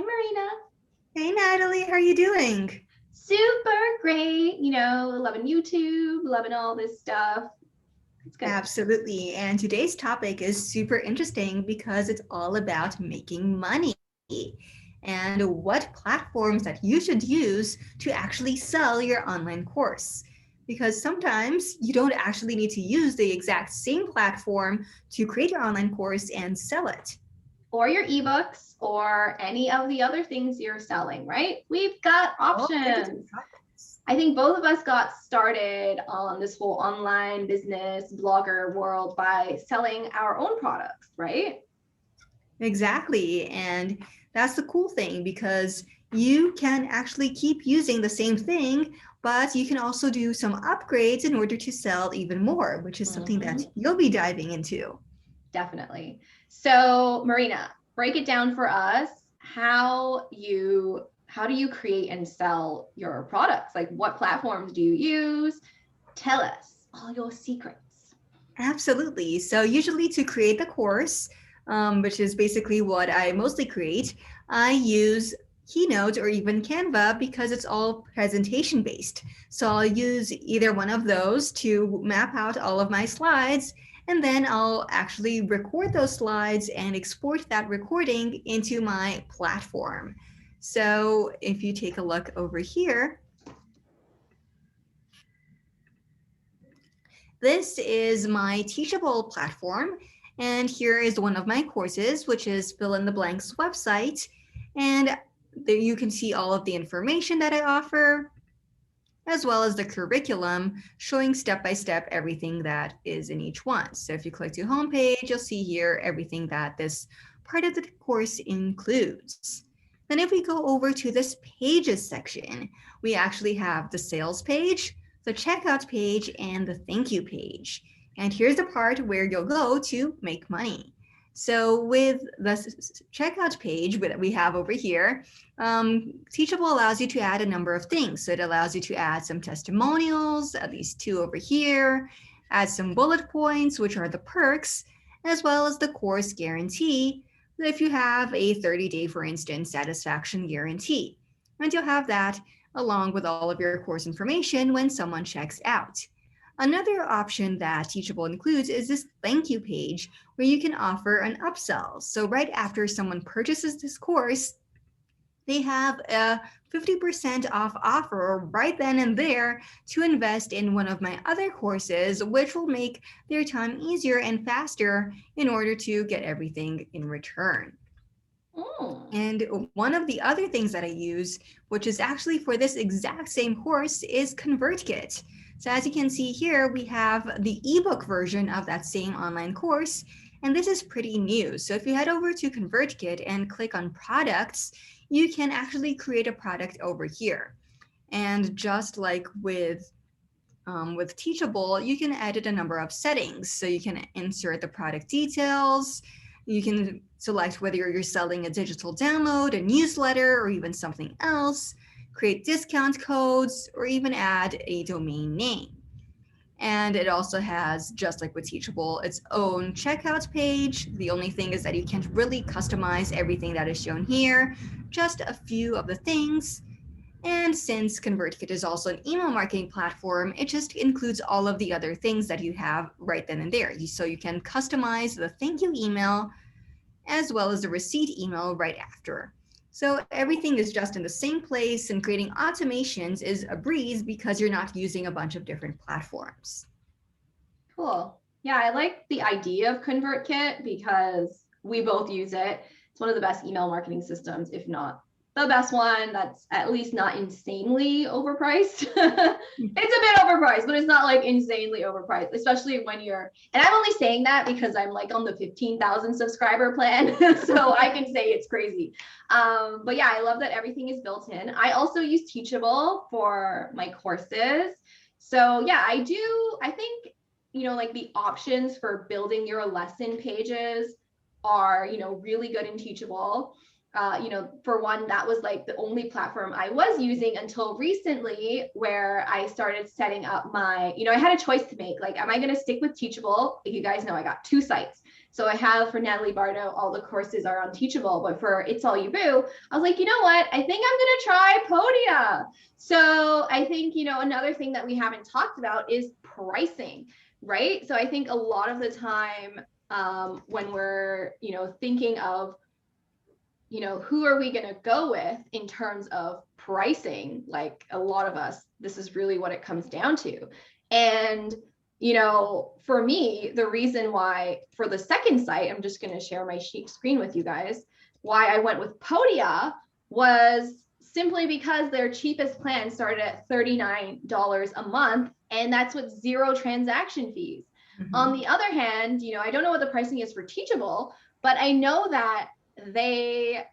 Marina. Hey Natalie, how are you doing? Super great. Loving YouTube, loving all this stuff. It's good. Absolutely. And today's topic is super interesting because it's all about making money and what platforms that you should use to actually sell your online course. Because sometimes you don't actually need to use the exact same platform to create your online course and sell it. Or your ebooks or any of the other things you're selling, right? We've got options. I think both of us got started on this whole online business blogger world by selling our own products, right? Exactly. And that's the cool thing because you can actually keep using the same thing, but you can also do some upgrades in order to sell even more, which is something that you'll be diving into. Definitely. So, Marina, break it down for us. How do you create and sell your products? Like, what platforms do you use? Tell us all your secrets. Absolutely. So usually to create the course, which is basically what I mostly create, I use Keynote or even Canva because it's all presentation based. So I'll use either one of those to map out all of my slides, and then I'll actually record those slides and export that recording into my platform. So if you take a look over here, this is my Teachable platform, and here is one of my courses, which is Fill in the Blanks website. And there you can see all of the information that I offer, as well as the curriculum showing step-by-step everything that is in each one. So if you click to homepage, you'll see here everything that this part of the course includes. Then if we go over to this pages section, we actually have the sales page, the checkout page, and the thank you page. And here's the part where you'll go to make money. So with the checkout page that we have over here, Teachable allows you to add a number of things. So it allows you to add some testimonials, at least 2 over here, add some bullet points, which are the perks, as well as the course guarantee, if you have a 30-day, for instance, satisfaction guarantee. And you'll have that along with all of your course information when someone checks out. Another option that Teachable includes is this thank you page where you can offer an upsell. So right after someone purchases this course, they have a 50% off offer right then and there to invest in one of my other courses, which will make their time easier and faster in order to get everything in return. And one of the other things that I use, which is actually for this exact same course, is Convertkit. So as you can see here, we have the ebook version of that same online course, and this is pretty new. So if you head over to Convertkit and click on products, you can actually create a product over here. And just like with Teachable, you can edit a number of settings. So you can insert the product details, you can select whether you're selling a digital download, a newsletter, or even something else, create discount codes, or even add a domain name. And it also has, just like with Teachable, its own checkout page. The only thing is that you can't really customize everything that is shown here, just a few of the things. And since Convertkit is also an email marketing platform, it just includes all of the other things that you have right then and there. So you can customize the thank you email as well as the receipt email right after. So everything is just in the same place, and creating automations is a breeze because you're not using a bunch of different platforms. Cool. Yeah, I like the idea of Convertkit because we both use it. It's one of the best email marketing systems, if not the best one, that's at least not insanely overpriced. It's a bit overpriced, but it's not like insanely overpriced, especially when you're, and I'm only saying that because I'm like on the 15,000 subscriber plan. So I can say it's crazy. But yeah, I love that everything is built in. I also use Teachable for my courses. So yeah, I think, like the options for building your lesson pages are, really good in Teachable. For one, that was like the only platform I was using until recently, where I started setting up my, I had a choice to make. Like, am I going to stick with Teachable? You guys know I got 2 sites. So I have for Nadalie Bardo, all the courses are on Teachable, but for It's All You Boo, I was like, you know what? I think I'm going to try Podia. So I think, another thing that we haven't talked about is pricing, right? So I think a lot of the time when we're, thinking of, who are we going to go with in terms of pricing? Like a lot of us, this is really what it comes down to. And, for me, the reason why for the second site, I'm just going to share my screen with you guys, why I went with Podia was simply because their cheapest plan started at $39 a month, and that's with 0 transaction fees. Mm-hmm. On the other hand, I don't know what the pricing is for Teachable, but I know that they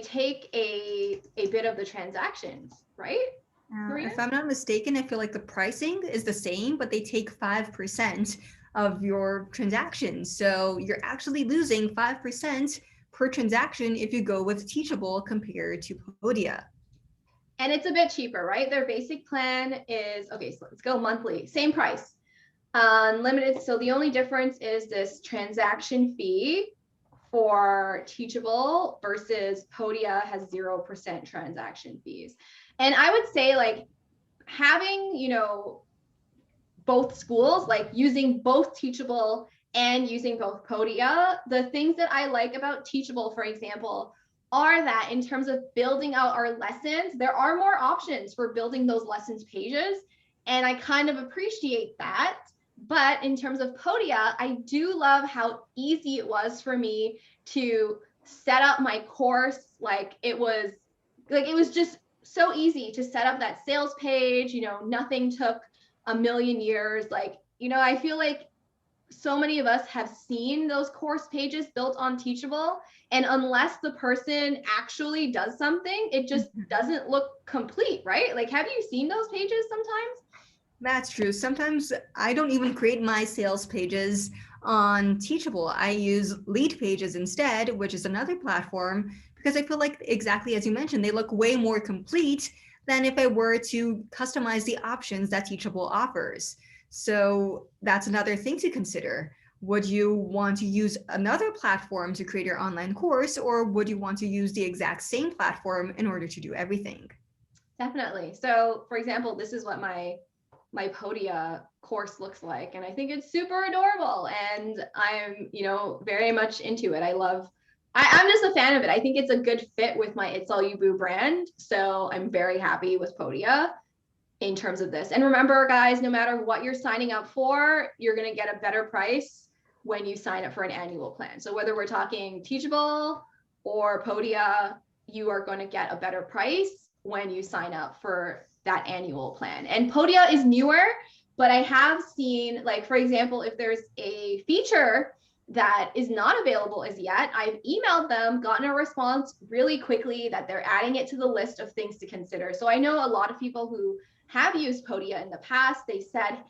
take a bit of the transactions, right? If I'm not mistaken, I feel like the pricing is the same, but they take 5% of your transactions. So you're actually losing 5% per transaction if you go with Teachable compared to Podia. And it's a bit cheaper, right? Their basic plan is, okay, so let's go monthly, same price, unlimited. So the only difference is this transaction fee for Teachable versus Podia has 0% transaction fees. And I would say like having, both schools, like using both Teachable and using both Podia, the things that I like about Teachable, for example, are that in terms of building out our lessons, there are more options for building those lessons pages. And I kind of appreciate that. But in terms of Podia, I do love how easy it was for me to set up my course. Like it was just so easy to set up that sales page. Nothing took a million years. Like, I feel like so many of us have seen those course pages built on Teachable, and unless the person actually does something, it just doesn't look complete, right? Like, have you seen those pages sometimes? That's true. Sometimes I don't even create my sales pages on Teachable. I use Lead Pages instead, which is another platform, because I feel like exactly as you mentioned, they look way more complete than if I were to customize the options that Teachable offers. So that's another thing to consider. Would you want to use another platform to create your online course, or would you want to use the exact same platform in order to do everything? Definitely. So for example, this is what my Podia course looks like. And I think it's super adorable. And I'm, very much into it. I'm just a fan of it. I think it's a good fit with my It's All You Boo brand. So I'm very happy with Podia in terms of this. And remember, guys, no matter what you're signing up for, you're going to get a better price when you sign up for an annual plan. So whether we're talking Teachable or Podia, you are going to get a better price when you sign up for that annual plan. And Podia is newer, but I have seen, like, for example, if there's a feature that is not available as yet, I've emailed them, gotten a response really quickly that they're adding it to the list of things to consider. So I know a lot of people who have used Podia in the past, they said,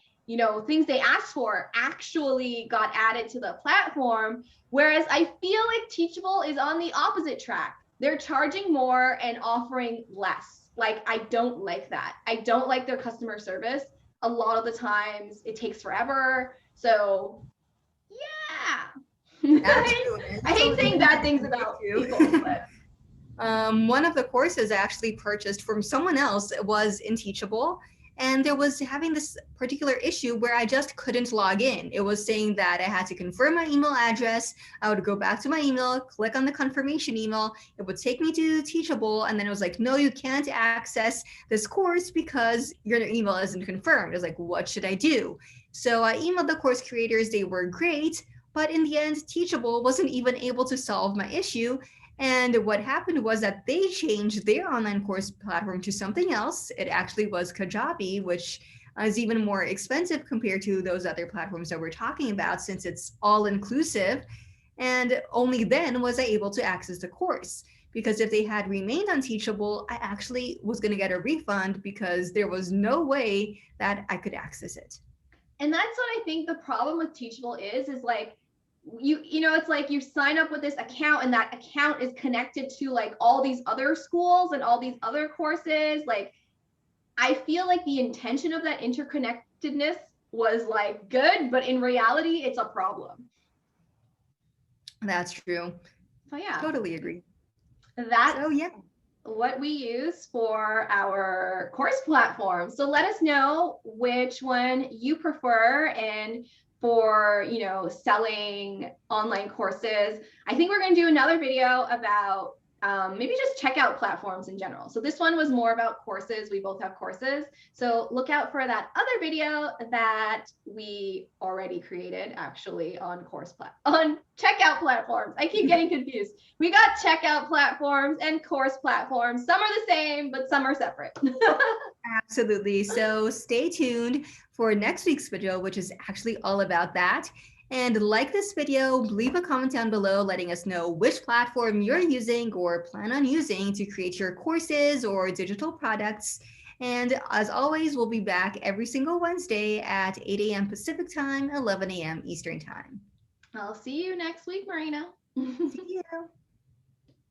things they asked for actually got added to the platform. Whereas I feel like Teachable is on the opposite track. They're charging more and offering less. Like, I don't like that. I don't like their customer service. A lot of the times it takes forever. So yeah. I hate saying bad things about people, but one of the courses I actually purchased from someone else was in Teachable, and there was having this particular issue where I just couldn't log in. It was saying that I had to confirm my email address. I would go back to my email, click on the confirmation email. It would take me to Teachable, and then it was like, no, you can't access this course because your email isn't confirmed. I was like, what should I do? So I emailed the course creators. They were great, but in the end, Teachable wasn't even able to solve my issue. And what happened was that they changed their online course platform to something else. It actually was Kajabi, which is even more expensive compared to those other platforms that we're talking about, since it's all inclusive. And only then was I able to access the course. Because if they had remained on Teachable, I actually was going to get a refund because there was no way that I could access it. And that's what I think the problem with Teachable is like, it's like you sign up with this account and that account is connected to like all these other schools and all these other courses. Like, I feel like the intention of that interconnectedness was like good, but in reality, it's a problem. That's true. So yeah, Totally agree. that's So yeah. what we use for our course platform. So let us know which one you prefer. And for, selling online courses, I think we're going to do another video about maybe just checkout platforms in general. So this one was more about courses. We both have courses. So look out for that other video that we already created actually on on checkout platforms. I keep getting confused. We got checkout platforms and course platforms. Some are the same, but some are separate. Absolutely. So stay tuned for next week's video, which is actually all about that. And like this video, leave a comment down below letting us know which platform you're using or plan on using to create your courses or digital products. And as always, we'll be back every single Wednesday at 8 a.m. Pacific time, 11 a.m. Eastern time. I'll see you next week, Marina. See you.